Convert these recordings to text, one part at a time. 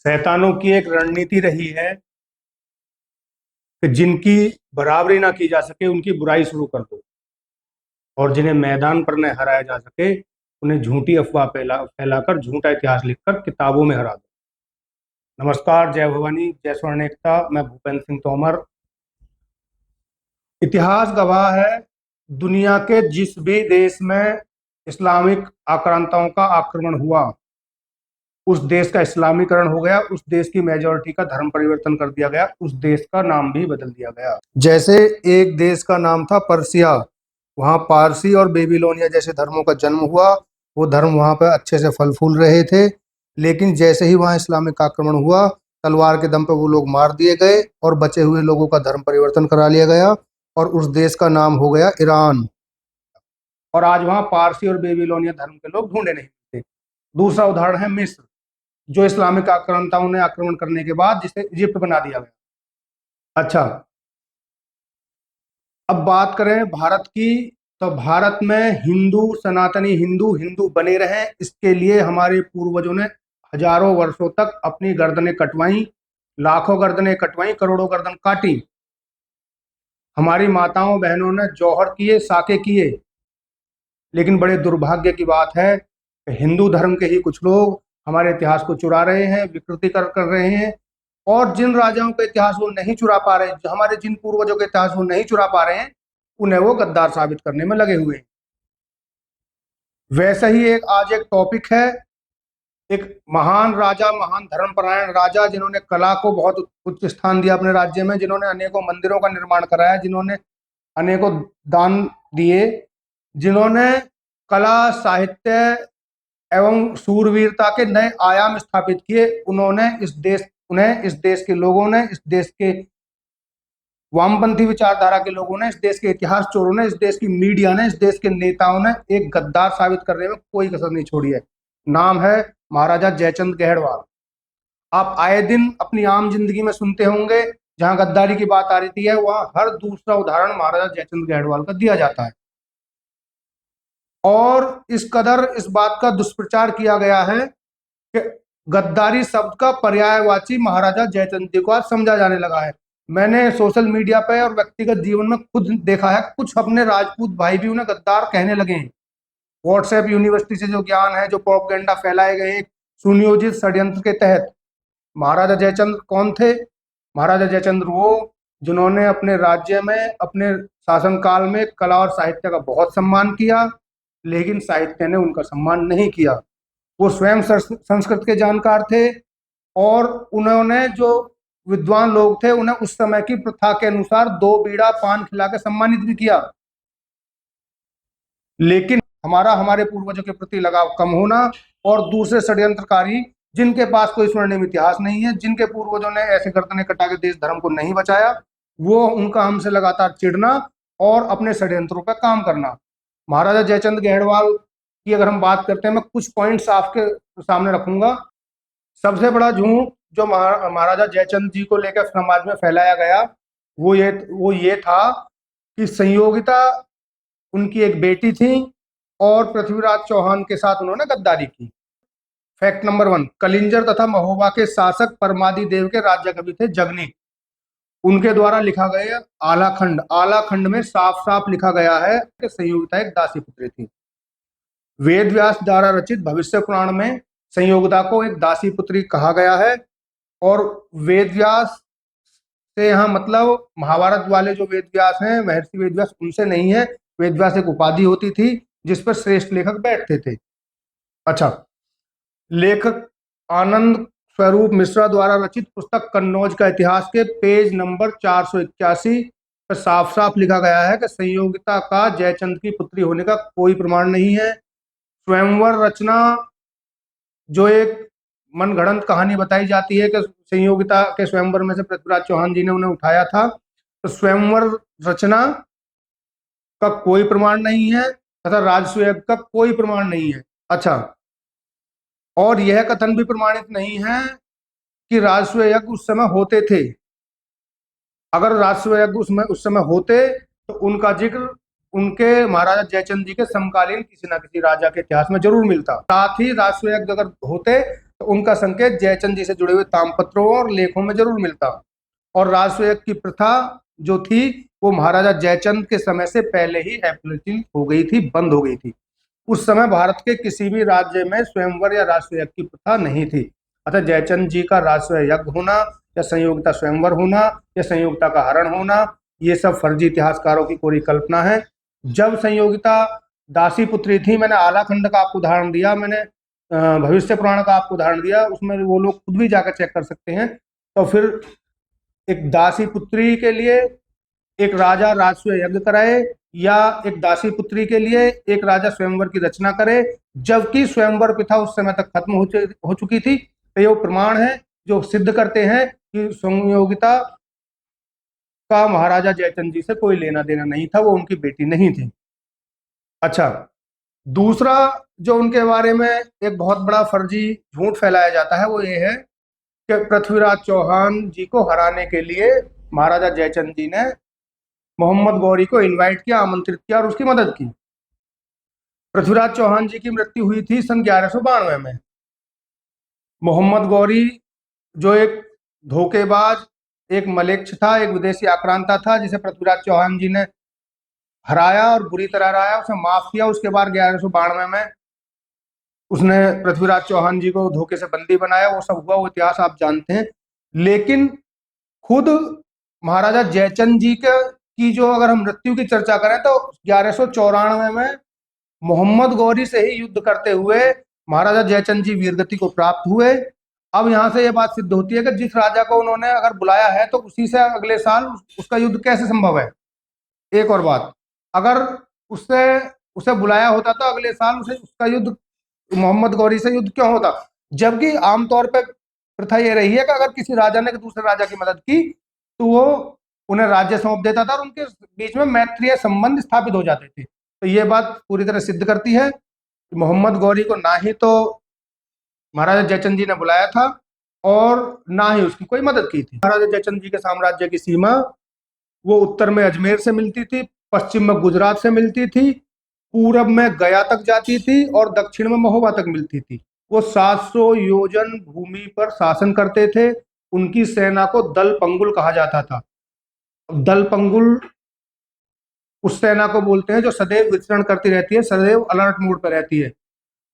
शैतानों की एक रणनीति रही है कि जिनकी बराबरी ना की जा सके उनकी बुराई शुरू कर दो, और जिन्हें मैदान पर न हराया जा सके उन्हें झूठी अफवाह फैलाकर झूठा इतिहास लिखकर किताबों में हरा दो। नमस्कार, जय भवानी, जय स्वर्ण एकता। मैं भूपेंद्र सिंह तोमर। इतिहास गवाह है, दुनिया के जिस भी देश में इस्लामिक आक्रांताओं का आक्रमण हुआ उस देश का इस्लामीकरण हो गया, उस देश की मेजॉरिटी का धर्म परिवर्तन कर दिया गया, उस देश का नाम भी बदल दिया गया। जैसे एक देश का नाम था पर्सिया, वहां पारसी और बेबीलोनिया जैसे धर्मों का जन्म हुआ। वो धर्म वहां पर अच्छे से फल फूल रहे थे, लेकिन जैसे ही वहां इस्लामिक आक्रमण हुआ, तलवार के दम पर वो लोग मार दिए गए और बचे हुए लोगों का धर्म परिवर्तन करा लिया गया और उस देश का नाम हो गया ईरान। और आज वहां पारसी और बेबीलोनिया धर्म के लोग ढूंढे नहीं मिलते। दूसरा उदाहरण है मिस्र, जो इस्लामिक आक्रांताओं ने आक्रमण करने के बाद जिसे इजिप्ट बना दिया गया। अच्छा, अब बात करें भारत की, तो भारत में हिंदू, सनातनी हिंदू हिंदू बने रहे, इसके लिए हमारे पूर्वजों ने हजारों वर्षों तक अपनी गर्दनें कटवाई, लाखों गर्दनें कटवाई, करोड़ों गर्दन काटी। हमारी माताओं बहनों ने जौहर किए, साके किए, लेकिन बड़े दुर्भाग्य की बात है कि हिंदू धर्म के ही कुछ लोग हमारे इतिहास को चुरा रहे हैं, विकृति कर रहे हैं। और जिन राजाओं का इतिहास वो नहीं चुरा पा रहे, हमारे जिन पूर्वजों के इतिहास वो नहीं चुरा पा रहे हैं, उन्हें वो गद्दार साबित करने में लगे हुए हैं। वैसे ही आज एक टॉपिक है, एक महान राजा, महान धर्मपरायण राजा, जिन्होंने कला को बहुत उच्च स्थान दिया अपने राज्य में, जिन्होंने अनेकों मंदिरों का निर्माण कराया, जिन्होंने अनेकों दान दिए, जिन्होंने कला, साहित्य एवं शूरवीरता के नए आयाम स्थापित किए। उन्हें इस देश के लोगों ने, इस देश के वामपंथी विचारधारा के लोगों ने, इस देश के इतिहास चोरों ने, इस देश की मीडिया ने, इस देश के नेताओं ने एक गद्दार साबित करने में कोई कसर नहीं छोड़ी है। नाम है महाराजा जयचंद गहड़वाल। आप आए दिन अपनी आम जिंदगी में सुनते होंगे, जहां गद्दारी की बात आ रही है वहां हर दूसरा उदाहरण महाराजा जयचंद गहड़वाल का दिया जाता है। और इस कदर इस बात का दुष्प्रचार किया गया है कि गद्दारी शब्द का पर्यायवाची महाराजा जयचंद जी को आज समझा जाने लगा है। मैंने सोशल मीडिया पे और व्यक्तिगत जीवन में खुद देखा है, कुछ अपने राजपूत भाई भी उन्हें गद्दार कहने लगे हैं। व्हाट्सएप यूनिवर्सिटी से जो ज्ञान है, जो प्रोपेगेंडा फैलाए गए हैं सुनियोजित षड्यंत्र के तहत। महाराजा जयचंद कौन थे? महाराजा जयचंद वो जिन्होंने अपने राज्य में, अपने शासनकाल में कला और साहित्य का बहुत सम्मान किया, लेकिन साहित्य ने उनका सम्मान नहीं किया। वो स्वयं संस्कृत के जानकार थे और उन्होंने, जो विद्वान लोग थे, उन्हें उस समय की प्रथा के अनुसार 2 बीड़ा पान खिला के सम्मानित भी किया। लेकिन हमारे पूर्वजों के प्रति लगाव कम होना और दूसरे षड्यंत्रकारी जिनके पास कोई स्वर्णिम इतिहास नहीं है, जिनके पूर्वजों ने ऐसे गर्दनें कटा के देश धर्म को नहीं बचाया, वो उनका हमसे लगातार चिढ़ना और अपने षड्यंत्रों पर काम करना। महाराजा जयचंद गहड़वाल की अगर हम बात करते हैं, मैं कुछ पॉइंट्स आपके सामने रखूंगा। सबसे बड़ा झूठ जो महाराजा जयचंद जी को लेकर समाज में फैलाया गया वो ये था कि संयोगिता उनकी एक बेटी थी और पृथ्वीराज चौहान के साथ उन्होंने गद्दारी की। फैक्ट नंबर 1, कलिंजर तथा महोबा के शासक परमादि देव के राज्य कवि थे जगनी। उनके द्वारा लिखा गया आलाखंड में साफ साफ लिखा गया है कि संयोगिता एक दासी पुत्री थी। वेद व्यास द्वारा रचित भविष्य पुराण में संयोगिता को एक दासी पुत्री कहा गया है। और वेद व्यास से यहाँ मतलब महाभारत वाले जो वेद व्यास हैं, महर्षि वेद व्यास, उनसे नहीं है। वेद व्यास एक उपाधि होती थी जिस पर श्रेष्ठ लेखक बैठते थे। अच्छा, लेखक आनंद स्वरूप मिश्रा द्वारा रचित पुस्तक कन्नौज का इतिहास के पेज नंबर 481 पर साफ साफ लिखा गया है कि संयोगिता का जयचंद की पुत्री होने का कोई प्रमाण नहीं है। स्वयंवर रचना, जो एक मनगढ़ंत कहानी बताई जाती है कि संयोगिता के स्वयंवर में से पृथ्वीराज चौहान जी ने उन्हें उठाया था, तो स्वयंवर रचना का कोई प्रमाण नहीं है तथा राजसूय यज्ञ का कोई प्रमाण नहीं है। अच्छा, और यह कथन भी प्रमाणित नहीं है कि राजसूय यज्ञ उस समय होते थे। अगर राजसूय यज्ञ उस समय होते तो उनका जिक्र उनके महाराजा जयचंद जी के समकालीन किसी ना किसी राजा के इतिहास में जरूर मिलता। साथ ही राजसूय यज्ञ अगर होते तो उनका संकेत जयचंद जी से जुड़े हुए तामपत्रों और लेखों में जरूर मिलता। और राजसूयक की प्रथा जो थी वो महाराजा जयचंद के समय से पहले ही एब्सोल्यूट हो गई थी, बंद हो गई थी। उस समय भारत के किसी भी राज्य में स्वयंवर या राजसूयक की प्रथा नहीं थी। अतः जयचंद जी का राजसूय यज्ञ होना या संयोगिता स्वयंवर होना या संयोगिता का हरण होना, ये सब फर्जी इतिहासकारों की कोरी कल्पना है। जब संयोगिता दासी पुत्री थी, मैंने आलाखंड का आपको उदाहरण दिया, मैंने भविष्य पुराण का आपको उदाहरण दिया, उसमें वो लोग खुद भी जाकर चेक कर सकते हैं। तो फिर एक दासी पुत्री के लिए एक राजा राजसूय यज्ञ कराए या एक दासी पुत्री के लिए एक राजा स्वयंवर की रचना करे, जबकि स्वयंवर प्रथा उस समय तक खत्म हो चुकी थी। तो ये प्रमाण है जो सिद्ध करते हैं कि संयोगिता का महाराजा जयचंद जी से कोई लेना देना नहीं था, वो उनकी बेटी नहीं थी। अच्छा, दूसरा जो उनके बारे में एक बहुत बड़ा फर्जी झूठ फैलाया जाता है वो ये है कि पृथ्वीराज चौहान जी को हराने के लिए महाराजा जयचंद जी ने मोहम्मद गौरी को इनवाइट किया, आमंत्रित किया और उसकी मदद की। पृथ्वीराज चौहान जी की मृत्यु हुई थी सन 1192 में। मोहम्मद गौरी जो एक धोखेबाज, एक मलेच्छ था, एक विदेशी आक्रांता था, जिसे पृथ्वीराज चौहान जी ने हराया और बुरी तरह हराया, उसे माफ किया। उसके बाद 1192 में उसने पृथ्वीराज चौहान जी को धोखे से बंदी बनाया, वो सब हुआ, वो इतिहास आप जानते हैं। लेकिन खुद महाराजा जयचंद जी के की जो अगर हम मृत्यु की चर्चा करें तो 1194 में मोहम्मद गौरी से ही युद्ध करते हुए महाराजा जयचंद जी वीरगति को प्राप्त हुए। अब यहाँ से यह बात सिद्ध होती है कि जिस राजा को उन्होंने अगर बुलाया है तो उसी से अगले साल उसका युद्ध कैसे संभव है। एक और बात, अगर उससे उसे बुलाया होता तो अगले साल उसे उसका युद्ध मोहम्मद गौरी से युद्ध क्यों होता। जबकि आमतौर पर प्रथा ये रही है कि अगर किसी राजा ने दूसरे राजा की मदद की तो वो उन्हें राज्य सौंप देता था और उनके बीच में मैत्रीय संबंध स्थापित हो जाते थे। तो ये बात पूरी तरह सिद्ध करती है कि मोहम्मद गौरी को ना ही तो महाराजा जयचंद जी ने बुलाया था और ना ही उसकी कोई मदद की थी। महाराजा जयचंद जी के साम्राज्य की सीमा वो उत्तर में अजमेर से मिलती थी, पश्चिम में गुजरात से मिलती थी, पूरब में गया तक जाती थी और दक्षिण में महोबा तक मिलती थी। वो 700 योजन भूमि पर शासन करते थे। उनकी सेना को दल पंगुल कहा जाता था। दल पंगुल उस सेना को बोलते हैं जो सदैव विचरण करती रहती है, सदैव अलर्ट मोड पर रहती है।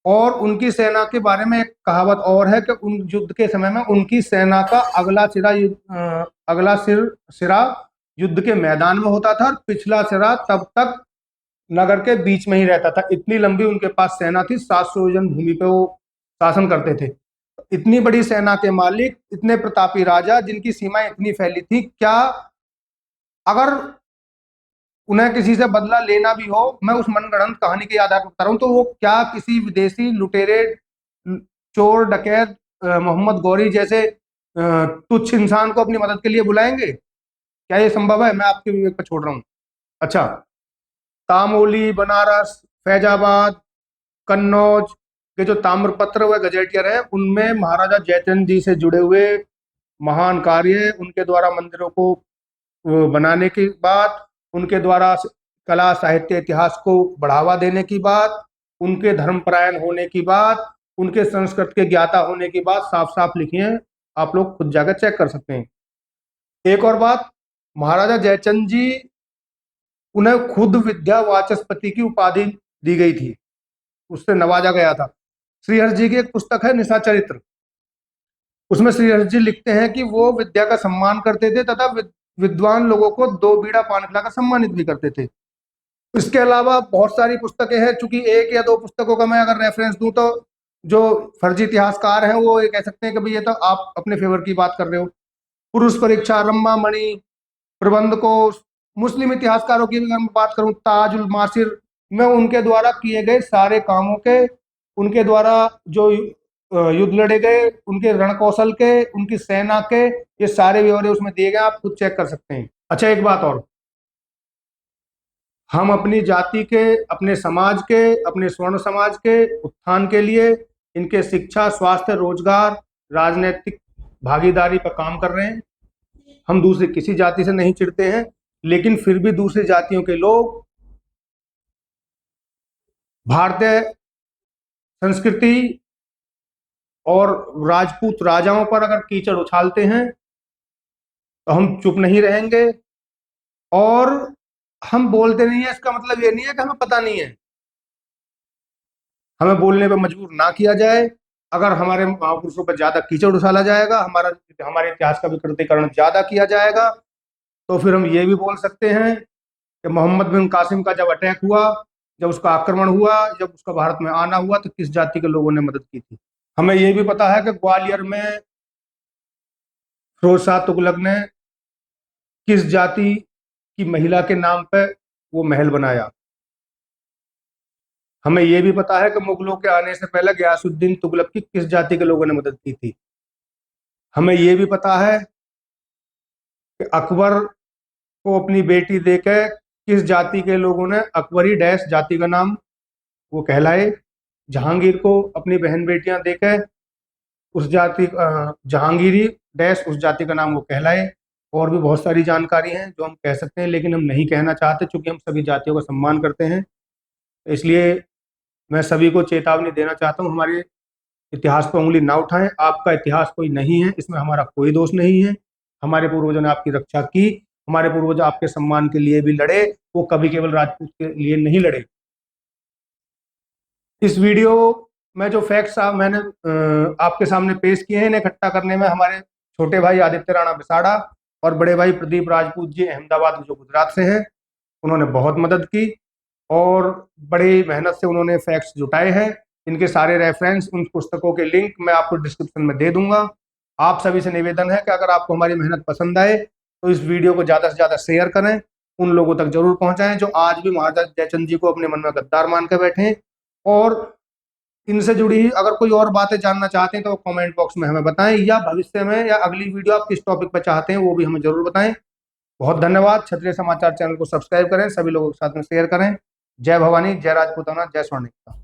और उनकी सेना के बारे में एक कहावत और है कि उन युद्ध के समय में उनकी सेना का अगला सिरा युद्ध के मैदान में होता था और पिछला सिरा तब तक नगर के बीच में ही रहता था। इतनी लंबी उनके पास सेना थी, 700 योजन भूमि पे वो शासन करते थे। इतनी बड़ी सेना के मालिक, इतने प्रतापी राजा जिनकी सीमाएं इतनी फैली थी, क्या अगर उन्हें किसी से बदला लेना भी हो, मैं उस मनगढ़ंत कहानी के आधार पर बता रहा हूं, तो वो क्या किसी विदेशी लुटेरे, चोर, डकैत मोहम्मद गौरी जैसे तुच्छ इंसान को अपनी मदद के लिए बुलाएंगे? क्या ये संभव है? मैं आपके विवेक पर छोड़ रहा हूँ। अच्छा, तामोली, बनारस, फैजाबाद, कन्नौज के जो ताम्रपत्र व गजेटियर हैं, उनमें महाराजा जयचंद जी से जुड़े हुए महान कार्य, उनके द्वारा मंदिरों को बनाने की बात, उनके द्वारा कला साहित्य इतिहास को बढ़ावा देने की बात, उनके धर्मपरायण होने की बात, उनके संस्कृत के ज्ञाता होने की बात साफ साफ लिखी है। आप लोग खुद जाकर चेक कर सकते हैं। एक और बात, महाराजा जयचंद जी उन्हें खुद विद्या वाचस्पति की उपाधि दी गई थी, उससे नवाजा गया था। श्रीहर्ष जी की एक पुस्तक है निशा चरित्र, उसमें श्रीहर्ष जी लिखते हैं कि वो विद्या का सम्मान करते थे तथा विद्वान लोगों को 2 बीड़ा पान खिलाकर सम्मानित भी करते थे। इसके अलावा बहुत सारी पुस्तकें हैं, चूंकि 1 या 2 पुस्तकों का मैं अगर रेफरेंस दूं तो जो फर्जी इतिहासकार हैं वो ये कह सकते हैं कि भाई ये तो आप अपने फेवर की बात कर रहे हो। पुरुष परीक्षा, रम्मा मणि, प्रबंध कोश, मुस्लिम इतिहासकारों की अगर मैं बात करूं ताजुल मासिर में उनके द्वारा किए गए सारे कामों के, उनके द्वारा जो युद्ध लड़े गए, उनके रणकौशल के, उनकी सेना के, ये सारे ब्यौरे उसमें दिए गए, आप खुद चेक कर सकते हैं। अच्छा, एक बात और, हम अपनी जाति के, अपने समाज के, अपने स्वर्ण समाज के उत्थान के लिए इनके शिक्षा, स्वास्थ्य, रोजगार, राजनीतिक भागीदारी पर काम कर रहे हैं। हम दूसरी किसी जाति से नहीं चिढ़ते हैं, लेकिन फिर भी दूसरी जातियों के लोग भारतीय संस्कृति और राजपूत राजाओं पर अगर कीचड़ उछालते हैं तो हम चुप नहीं रहेंगे। और हम बोलते नहीं है इसका मतलब ये नहीं है कि हमें पता नहीं है, हमें बोलने पर मजबूर ना किया जाए। अगर हमारे महापुरुषों पर ज्यादा कीचड़ उछाला जाएगा, हमारे इतिहास का विकृतीकरण ज्यादा किया जाएगा, तो फिर हम ये भी बोल सकते हैं कि मोहम्मद बिन कासिम का जब अटैक हुआ, जब उसका आक्रमण हुआ, जब उसका भारत में आना हुआ, तो किस जाति के लोगों ने मदद की थी। हमें ये भी पता है कि ग्वालियर में फिरोज शाह तुगलक ने किस जाति की महिला के नाम पे वो महल बनाया। हमें यह भी पता है कि मुगलों के आने से पहले गयासुद्दीन तुगलक की किस जाति के लोगों ने मदद की थी। हमें यह भी पता है कि अकबर को अपनी बेटी देकर किस जाति के लोगों ने अकबरी डैश जाति का नाम वो कहलाए। जहांगीर को अपनी बहन बेटियां देकर उस जाति जहांगीरी डैश उस जाति का नाम वो कहलाए। और भी बहुत सारी जानकारी हैं जो हम कह सकते हैं, लेकिन हम नहीं कहना चाहते क्योंकि हम सभी जातियों का सम्मान करते हैं। इसलिए मैं सभी को चेतावनी देना चाहता हूँ, हमारे इतिहास पर उंगली ना उठाएं। आपका इतिहास कोई नहीं है, इसमें हमारा कोई दोष नहीं है। हमारे पूर्वजों ने आपकी रक्षा की, हमारे पूर्वज आपके सम्मान के लिए भी लड़े, वो कभी केवल राजपूत के लिए नहीं लड़े। इस वीडियो में जो फैक्ट्स मैंने आपके सामने पेश किए हैं, इन्हें इकट्ठा करने में हमारे छोटे भाई आदित्य राणा बिसाड़ा और बड़े भाई प्रदीप राजपूत जी अहमदाबाद जो गुजरात से हैं, उन्होंने बहुत मदद की और बड़ी मेहनत से उन्होंने फैक्ट्स जुटाए हैं। इनके सारे रेफरेंस, उन पुस्तकों के लिंक मैं आपको डिस्क्रिप्शन में दे दूंगा। आप सभी से निवेदन है कि अगर आपको हमारी मेहनत पसंद आए तो इस वीडियो को ज़्यादा से ज़्यादा शेयर करें, उन लोगों तक जरूर पहुंचाएं जो आज भी महाराजा जयचंद जी को अपने मन में गद्दार मान के बैठे हैं। और इनसे जुड़ी अगर कोई और बातें जानना चाहते हैं तो कमेंट बॉक्स में हमें बताएं, या भविष्य में या अगली वीडियो आप किस टॉपिक पर चाहते हैं वो भी हमें जरूर बताएं। बहुत धन्यवाद। क्षत्रिय समाचार चैनल को सब्सक्राइब करें, सभी लोगों के साथ में शेयर करें। जय भवानी, जय राजपूताना, जय स्वर्णिकता।